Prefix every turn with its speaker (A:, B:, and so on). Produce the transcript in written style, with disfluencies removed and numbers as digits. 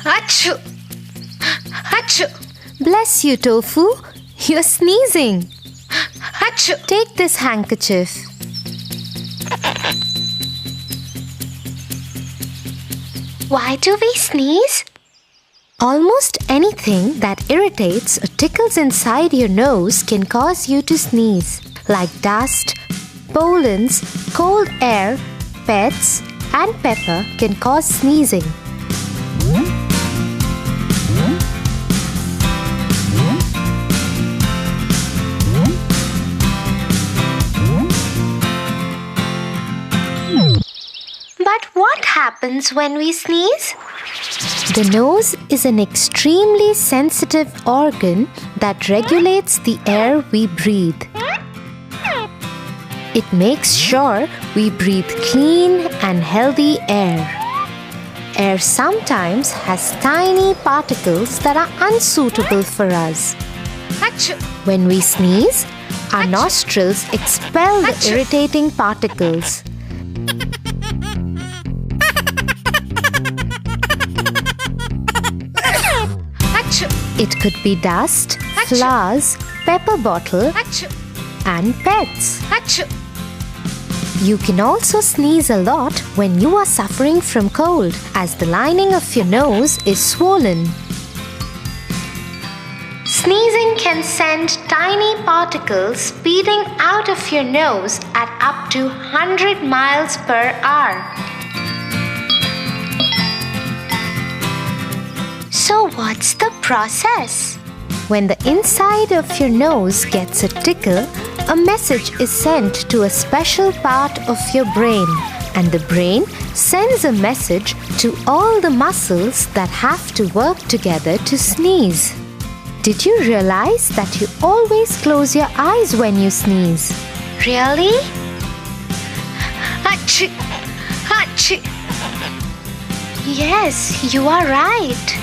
A: Achoo! Achoo!
B: Bless you, Tofu. You're sneezing.
A: Achoo!
B: Take this handkerchief.
A: Why do we sneeze?
B: Almost anything that irritates or tickles inside your nose can cause you to sneeze, like dust, pollens, cold air, pets, and pepper can cause sneezing.
A: But what happens when we sneeze?
B: The nose is an extremely sensitive organ that regulates the air we breathe. It makes sure we breathe clean and healthy air. Air sometimes has tiny particles that are unsuitable for us.
A: Achoo!
B: When we sneeze, our
A: Achoo!
B: nostrils expel the
A: Achoo!
B: irritating particles.
A: Achoo!
B: It could be dust,
A: Achoo!
B: flowers, pepper bottle,
A: Achoo!
B: and pets.
A: Achoo!
B: You can also sneeze a lot when you are suffering from cold, as the lining of your nose is swollen.
A: Sneezing can send tiny particles speeding out of your nose at up to 100 miles per hour. So what's the process?
B: When the inside of your nose gets a tickle, a message is sent to a special part of your brain, and the brain sends a message to all the muscles that have to work together to sneeze. Did you realize that you always close your eyes when you sneeze?
A: Really? Achoo! Achoo! Yes, you are right.